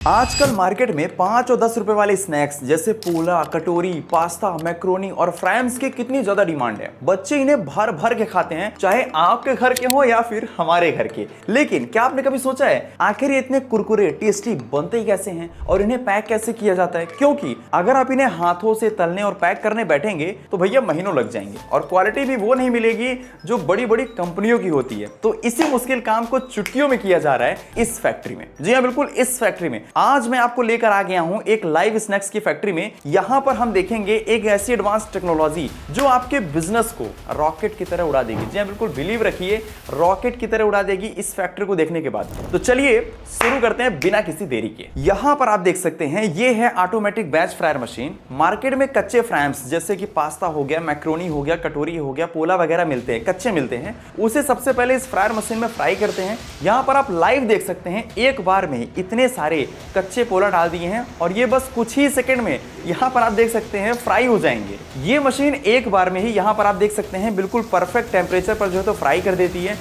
आजकल मार्केट में 5 और 10 रुपए वाले स्नैक्स जैसे पोला, कटोरी, पास्ता, मैक्रोनी और फ्राइम्स की कितनी ज्यादा डिमांड है। बच्चे इन्हें भर भर के खाते हैं, चाहे आपके घर के हो या फिर हमारे घर के। लेकिन क्या आपने कभी सोचा है आखिर ये इतने कुरकुरे टेस्टी बनते ही कैसे हैं और इन्हें पैक कैसे किया जाता है? क्योंकि अगर आप इन्हें हाथों से तलने और पैक करने बैठेंगे तो भैया महीनों लग जाएंगे और क्वालिटी भी वो नहीं मिलेगी जो बड़ी बड़ी कंपनियों की होती है। तो इसी मुश्किल काम को चुटकियों में किया जा रहा है इस फैक्ट्री में। जी हाँ, बिल्कुल इस फैक्ट्री में आज मैं आपको लेकर आ गया हूं एक लाइव स्नैक्स की फैक्ट्री में। यहां पर हम देखेंगे एक ऐसी एडवांस टेक्नोलॉजी जो आपके बिजनेस को रॉकेट की तरह उड़ा देगी। जी हां, बिल्कुल बिलीव रखिए, रॉकेट की तरह उड़ा देगी इस फैक्ट्री को देखने के बाद। तो चलिए शुरू करते हैं बिना किसी देरी के। यहां पर आप देख सकते हैं ये है automatic batch fryer machine. Market में कच्चे फ्राइम्स जैसे कि पास्ता हो गया, मैक्रोनी हो गया, कटोरी हो गया, पोला वगैरह मिलते हैं, कच्चे मिलते हैं, उसे सबसे पहले इस फ्रायर मशीन में फ्राई करते हैं। यहां पर आप लाइव देख सकते हैं एक बार में इतने सारे कच्चे पोला डाल दिए हैं और ये बस कुछ ही सेकंड में यहां पर आप देख सकते हैं फ्राई हो जाएंगे। ये मशीन एक बार में ही यहां पर आप देख सकते हैं बिल्कुल परफेक्ट टेंपरेचर पर जो है तो फ्राई कर देती है।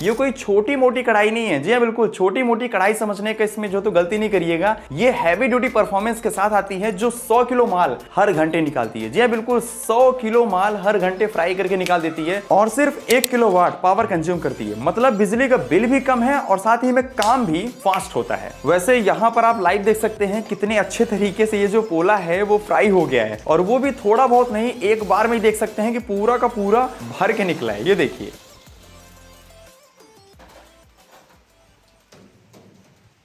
ये कोई छोटी मोटी कढ़ाई नहीं है। जी हां, बिल्कुल छोटी मोटी कढ़ाई समझने का इसमें जो तो गलती नहीं करिएगा। ये हैवी ड्यूटी परफॉर्मेंस के साथ आती है जो 100 किलो माल हर घंटे निकालती है। जी हां, बिल्कुल 100 किलो माल हर घंटे फ्राई करके निकाल देती है और सिर्फ 1 किलोवाट पावर कंज्यूम करती है। मतलब बिजली का बिल भी कम है और साथ ही में काम भी फास्ट होता है। वैसे यहाँ पर आप लाइव देख सकते हैं कितने अच्छे तरीके से ये जो पोला है वो फ्राई हो गया है और वो भी थोड़ा बहुत नहीं, एक बार में देख सकते हैं कि पूरा का पूरा भर के निकला है। ये देखिए,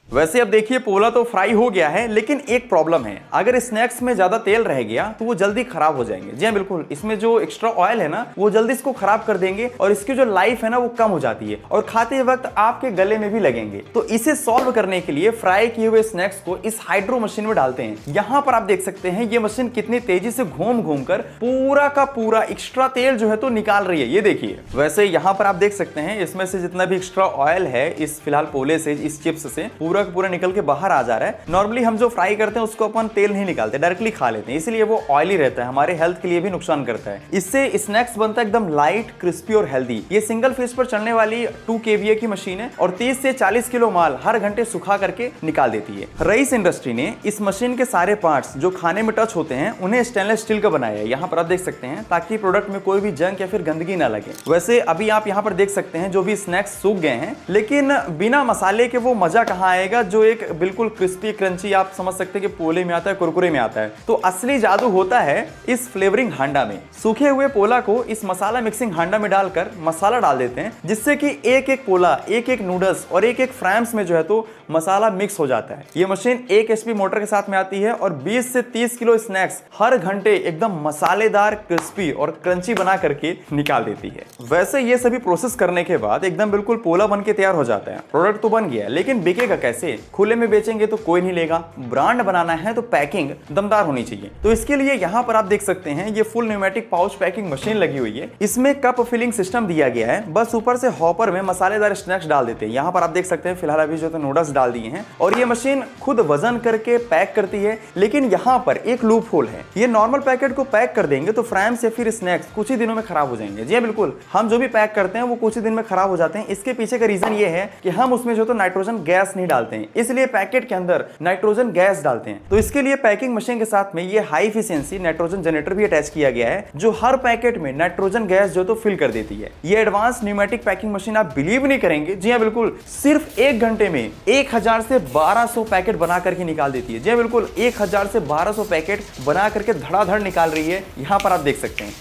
वैसे अब देखिए पोला तो फ्राई हो गया है, लेकिन एक प्रॉब्लम है, अगर स्नैक्स में ज्यादा तेल रह गया तो वो जल्दी खराब हो जाएंगे। जी हां, बिल्कुल इसमें जो एक्स्ट्रा ऑयल है ना वो जल्दी इसको खराब कर देंगे और इसकी जो लाइफ है ना वो कम हो जाती है और खाते वक्त आपके गले में भी लगेंगे। तो इसे सॉल्व करने के लिए फ्राई किए हुए स्नैक्स को इस हाइड्रो मशीन में डालते हैं। यहाँ पर आप देख सकते हैं ये मशीन कितनी तेजी से घूम घूम कर पूरा का पूरा एक्स्ट्रा तेल जो है तो निकाल रही है। ये देखिए, वैसे यहाँ पर आप देख सकते हैं इसमें से जितना भी एक्स्ट्रा ऑयल है इस फिलहाल पोले से, इस चिप्स से पूरा निकल के बाहर आ जा रहा है। नॉर्मली हम जो फ्राई करते हैं उसको अपन तेल नहीं निकालते, डायरेक्टली खा लेते हैं, इसलिए वो ऑयली रहता है, हमारे हेल्थ के लिए भी नुकसान करता है। इससे स्नैक्स बनता है एकदम लाइट, क्रिस्पी और हेल्दी। ये सिंगल फेस पर चलने वाली 2 kVA की मशीन है और 30 से 40 किलो माल हर घंटे सुखा करके निकाल देती है। रईस इंडस्ट्री ने इस मशीन के सारे पार्ट्स जो खाने में टच होते हैं उन्हें स्टेनलेस स्टील का बनाया है। यहाँ पर आप देख सकते हैं ताकि प्रोडक्ट में कोई भी जंग या फिर गंदगी ना लगे। वैसे अभी आप यहाँ पर देख सकते हैं जो भी स्नैक्स सूख गए हैं, लेकिन बिना मसाले के वो मजा कहाँ आएगा जो एक बिल्कुल क्रिस्पी क्रंची आप समझ सकते हैं कि पोले में आता है, कुरकुरे में आता है। तो असली जादू होता है इस फ्लेवरिंग हांडा में। सूखे हुए पोला को इस मसाला मिक्सिंग हांडा में डालकर मसाला डाल देते हैं, जिससे कि एक एक पोला, एक एक नूडल्स और एक एक फ्राइम्स में जो है तो मसाला मिक्स हो जाता है। ये मशीन 1 HP मोटर के साथ में आती है और 20 से 30 किलो स्नैक्स हर घंटे एकदम मसालेदार, क्रिस्पी और क्रंची बना करके निकाल देती है। वैसे ये सभी प्रोसेस करने के बाद एकदम बिल्कुल पोला बन के तैयार हो जाता है। प्रोडक्ट तो बन गया, लेकिन बिकेगा कैसे? खुले में बेचेंगे तो कोई नहीं लेगा। ब्रांड बनाना है तो पैकिंग दमदार होनी चाहिए। तो इसके लिए यहाँ पर आप देख सकते हैं ये full pneumatic pouch packing machine लगी हुई है। इसमें कप फिलिंग सिस्टम दिया गया है, बस ऊपर से हॉपर में मसालेदार स्नैक्स डाल देते हैं। यहाँ पर आप देख सकते हैं फिलहाल अभी जो तो नूडल्स डाल दिए हैं और ये मशीन खुद वजन करके पैक करती है। लेकिन यहाँ पर एक लूप होल है, ये नॉर्मल पैकेट को पैक कर देंगे तो फ्राइम्स या फिर स्नैक्स कुछ ही दिनों में खराब हो जाएंगे। जी बिल्कुल, हम जो भी पैक करते हैं वो कुछ ही दिन में खराब हो जाते हैं। इसके पीछे का रीजन ये है कि हम उसमें जो तो नाइट्रोजन गैस नहीं डालते हैं, इसलिए पैकेट के अंदर नाइट्रोजन गैस डालते हैं। तो इसके लिए पैकिंग मशीन के साथ में ये हाई एफिशिएंसी नाइट्रोजन जनरेटर भी अटैच किया गया है जो हर पैकेट में नाइट्रोजन गैस जो तो फिल कर देती है। ये एडवांस न्यूमेटिक पैकिंग मशीन आप बिलीव नहीं करेंगे, जी हां बिल्कुल, सिर्फ 1 घंटे में 1000 से 1200 पैकेट बना करके निकाल देती है। जी हां बिल्कुल, 1000 से 1200 पैकेट बना करके धड़ाधड़ निकाल रही है। यहां पर आप देख सकते हैं।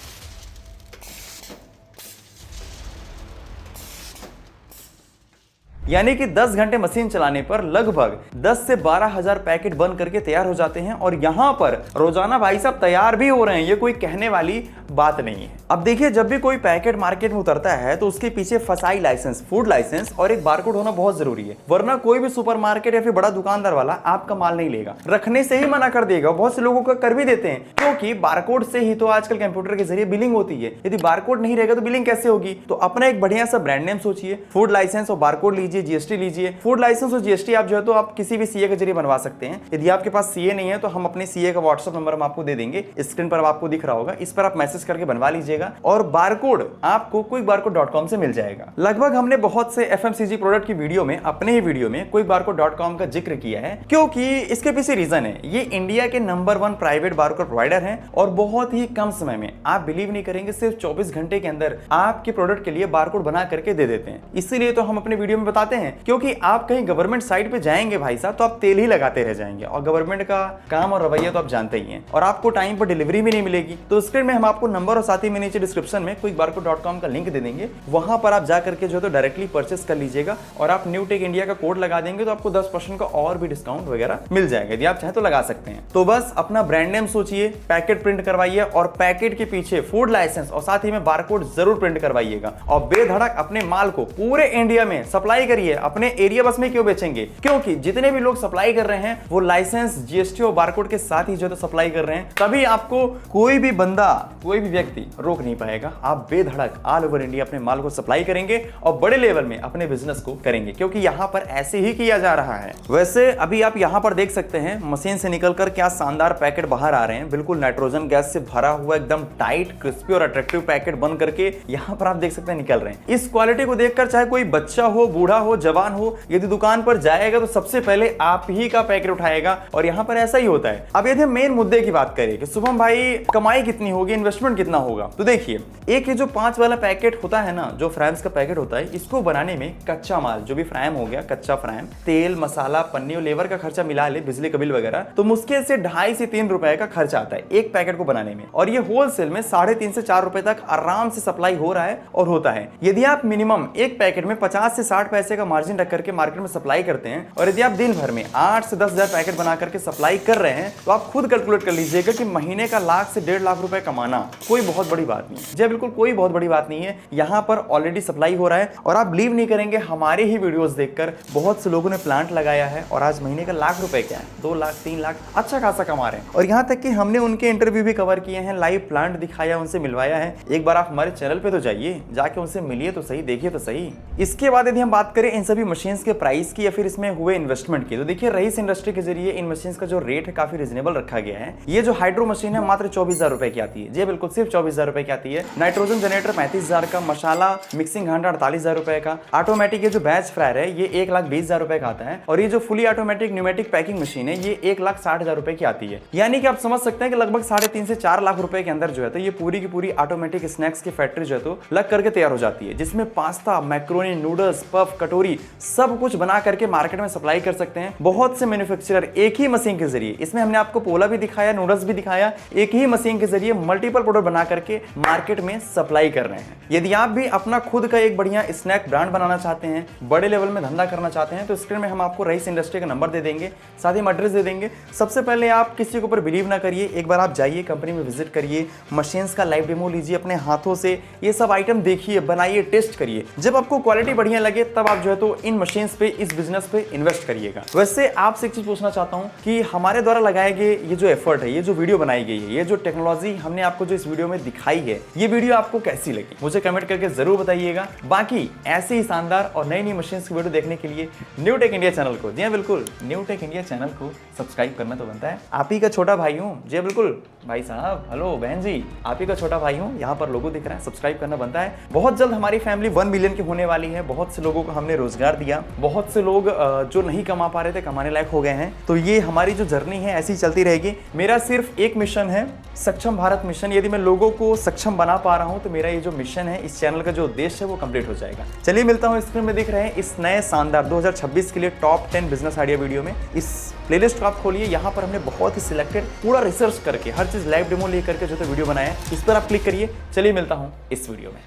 यानी कि 10 घंटे मशीन चलाने पर लगभग 10 से 12,000 पैकेट बन करके तैयार हो जाते हैं और यहां पर रोजाना भाई साहब तैयार भी हो रहे हैं। ये कोई कहने वाली बात नहीं है। अब देखिए, जब भी कोई पैकेट मार्केट में उतरता है तो उसके पीछे फसाई लाइसेंस, फूड लाइसेंस और एक बारकोड होना बहुत जरूरी है, वरना कोई भी सुपरमार्केट या फिर बड़ा दुकानदार वाला आपका माल नहीं लेगा, रखने से ही मना कर देगा। बहुत से लोगों का कर भी देते हैं, क्योंकि बारकोड से ही तो आजकल कंप्यूटर के जरिए बिलिंग होती है। यदि बारकोड नहीं रहेगा तो बिलिंग कैसे होगी? तो अपना एक बढ़िया सा ब्रांड नेम सोचिए, फूड लाइसेंस और बारकोड लीजिए, लीजिए, जीएसटी लीजिए। फूड लाइसेंस और जीएसटी आप जो है तो आप किसी भी सीए के जरिए बनवा सकते हैं। यदि आपके पास सीए नहीं है तो हम अपने सीए का व्हाट्सएप नंबर हम आपको दे देंगे, स्क्रीन पर आपको दिख रहा होगा, इस पर आप मैसेज करके बनवा लीजिएगा और बारकोड आपको quickbarcode.com से मिल जाएगा। लगभग हमने बहुत से एफएमसीजी प्रोडक्ट की वीडियो में, अपने ही वीडियो में quickbarcode.com का जिक्र किया है, क्योंकि इसके पीछे रीजन है, ये इंडिया के नंबर 1 प्राइवेट बारकोड प्रोवाइडर हैं और बहुत ही कम समय में, आप बिलीव नहीं करेंगे, सिर्फ 24 घंटे के अंदर आपके प्रोडक्ट के लिए बारकोड बना करके दे देते हैं। इसीलिए तो हम अपने वीडियो में बताते हैं, क्योंकि आप कहीं गवर्नमेंट साइट पे जाएंगे भाई साहब तो आप तेल ही लगाते रह जाएंगे और गवर्नमेंट का काम और रवैया तो आप जानते ही हैं और आपको टाइम पर डिलीवरी भी नहीं मिलेगी। तो स्क्रीन में हम आपको नंबर और साथ ही में नीचे डिस्क्रिप्शन में quickbarcode.com का लिंक दे देंगे, वहां पर आप जाकर के जो है तो डायरेक्टली परचेस कर लीजिएगा और आप न्यू टेक इंडिया का कोड लगा देंगे तो आपको 10% का और भी डिस्काउंट वगैरह मिल जाएगा, यदि आप चाहे तो लगा सकते हैं। तो बस अपना ब्रांड नेम सोचिए, पैकेट प्रिंट करवाइए और पैकेट के पीछे फूड लाइसेंस और साथ ही में बारकोड जरूर प्रिंट करवाइएगा और बेधड़क अपने माल को पूरे इंडिया में सप्लाई करिए। अपने एरिया बस में क्यों बेचेंगे, क्योंकि जितने भी लोग सप्लाई कर रहे हैं वो लाइसेंस, जीएसटी और बारकोड के साथ ही जो है तो सप्लाई कर रहे हैं, तभी आपको कोई भी बंदा, कोई भी व्यक्ति रोक नहीं पाएगा। आप बेधड़क ऑल ओवर इंडिया अपने माल को सप्लाई करेंगे और बड़े लेवल में अपने बिजनेस को करेंगे, क्योंकि यहां पर ऐसे ही किया जा रहा है। वैसे अभी आप यहां पर देख सकते हैं मशीन से निकलकर क्या शानदार पैकेट बाहर आ रहे हैं, बिल्कुल नाइट्रोजन गैस से भरा हुआ एकदम टाइट, क्रिस्पी और अट्रैक्टिव पैकेट बन करके यहां पर आप देख सकते हैं निकल रहे हैं। इस क्वालिटी को देखकर चाहे कोई बच्चा हो, बूढ़ा हो, जवान हो, यदि दुकान पर जाएगा तो सबसे पहले आप ही का पैकेट उठाएगा और यहां पर ऐसा ही होता है। अब यदि मेन मुद्दे की बात करें कि शुभम भाई कमाई कितनी होगी, इन्वेस्टमेंट कितना होगा, तो देखिए एक ये जो 5 वाला पैकेट होता है ना, जो फ्राइम्स का पैकेट होता है, इसको बनाने में कच्चा माल, जो भी फ्राइम हो गया, कच्चा फ्राइम, तेल, मसाला, पन्नी और लेबर का खर्चा मिला ले, बिजली का बिल वगैरह, तो मुश्किल से 2.5 से 3 रुपए का खर्चा आता है एक पैकेट को बनाने में और ये होलसेल में 3.5 से 4 रुपए तक आराम से सप्लाई हो रहा है और होता है। यदि आप मिनिमम एक पैकेट में 50 से 60 पैसे का मार्जिन रख करके मार्केट में सप्लाई करते हैं और यदि आप दिन भर में 8 से 10 हजार पैकेट बना करके सप्लाई कर रहे हैं तो आप खुद कैलकुलेट कर लीजिएगा कि महीने का 1 लाख से 1.5 लाख रुपए कमाना कोई बहुत बड़ी बात नहीं है। जी बिल्कुल कोई बहुत बड़ी बात नहीं है, यहाँ पर ऑलरेडी सप्लाई हो रहा है और आप बिलीव नहीं करेंगे, हमारे ही वीडियोस देखकर बहुत से लोगों ने प्लांट लगाया है और आज महीने का 1 लाख रुपए क्या है, 2 लाख 3 लाख अच्छा खासा कमा रहे हैं। और यहाँ तक कि हमने उनके इंटरव्यू भी कवर किए हैं, लाइव प्लांट दिखाया, उनसे मिलवाया है। एक बार आप हमारे चैनल पे तो जाइए, जाके उनसे मिलिए तो सही, देखिए तो सही। इसके बाद यदि हम बात करें इन सभी मशीन्स के प्राइस की या फिर इसमें हुए इन्वेस्टमेंट की, तो देखिए रईस इंडस्ट्री के जरिए इन मशीन्स का जो रेट है काफी रिजनेबल रखा गया है। ये जो हाइड्रो मशीन है मात्र 24,000 रुपए की आती है, जी बिल्कुल सिर्फ 24,000 रुपए की आती है। नाइट्रोजन जनरेटर 35,000 का, मसाला मिक्सिंग घंटा 48,000 रुपए का, ऑटोमेटिक ये जो बैच फ्रायर है ये 1,20,000 रुपए का आता है और ये जो fully automatic pneumatic packing machine है ये 1,60,000 रुपए की आती है। यानी कि आप समझ सकते हैं कि लगभग 3.5 से 4 लाख रुपए के अंदर जो है तो ये पूरी की पूरी ऑटोमेटिक स्नैक्स की फैक्ट्री जो है तो लग करके तैयार हो जाती है, जिसमें पास्ता, मैक्रोनी, नूडल्स, पफ, कटोरी सब कुछ बना करके मार्केट में सप्लाई कर सकते हैं। बहुत से मैन्युफैक्चरर एक ही मशीन के जरिए, इसमें हमने आपको पोला भी दिखाया, नूडल्स भी दिखाया, एक ही मशीन के जरिए मल्टीपल प्रोडक्ट बना करके मार्केट में सप्लाई कर रहे हैं। यदि आप भी अपना खुद का एक बढ़िया स्नैक ब्रांड बनाना चाहते हैं, बड़े लेवल में धंधा करना चाहते हैं, तो स्क्रीन में हम आपको रईस इंडस्ट्री का नंबर दे देंगे, साथ ही एड्रेस दे देंगे। सबसे पहले आप किसी के ऊपर बिलीव ना करिए, एक बार आप जाइए कंपनी में विजिट करिए, मशीन्स का लाइव डेमो लीजिए, अपने हाथों से ये सब आइटम देखिए, बनाइए, टेस्ट करिए। जब आपको क्वालिटी बढ़िया लगे तब आप जो है तो इन मशीन्स पे, इस बिजनेस पे इन्वेस्ट करिएगा। वैसे आपसे एक चीज पूछना चाहता हूं कि हमारे द्वारा लगाए गए ये जो एफर्ट है, ये जो वीडियो बनाई गई है, ये जो टेक्नोलॉजी हमने आपको जो इस वीडियो में दिखाई है, ये वीडियो आपको कैसी लगी मुझे कमेंट करके जरूर बताइएगा। बाकी ऐसे ही शानदार और नई नई मशीन्स की वीडियो देखने के लिए न्यू टेक इंडिया चैनल को, जी बिल्कुल न्यू टेक इंडिया चैनल को सब्सक्राइब करना तो बनता है। आप ही का छोटा भाई हूँ, जी बिल्कुल भाई साहब, हेलो बहन जी, आप ही का छोटा भाई हूँ, यहाँ पर लोगो दिख रहा है, सब्सक्राइब करना बनता है। बहुत जल्द हमारी फैमिली 1 मिलियन की होने वाली है। बहुत से लोगों को हमने रोजगार दिया, बहुत से लोग जो नहीं कमा पा रहे थे कमाने लायक हो गए हैं। तो ये हमारी जो जर्नी है ऐसी चलती रहेगी। मेरा सिर्फ एक मिशन है, सक्षम भारत मिशन। यदि मैं लोगों को सक्षम बना पा रहा हूं तो मेरा ये जो मिशन है, इस चैनल का जो उद्देश्य है वो कंप्लीट हो जाएगा। चलिए मिलता हूं स्क्रीन में दिख रहे हैं इस नए शानदार 2026 के लिए टॉप 10 बिजनेस आइडिया वीडियो में। इस प्लेलिस्ट को आप खोलिए, यहाँ पर हमने बहुत ही सिलेक्टेड पूरा रिसर्च करके हर चीज लाइव डेमो लेकर के जो तो वीडियो बनाया है, इस पर आप क्लिक करिए। चलिए मिलता हूं इस वीडियो में।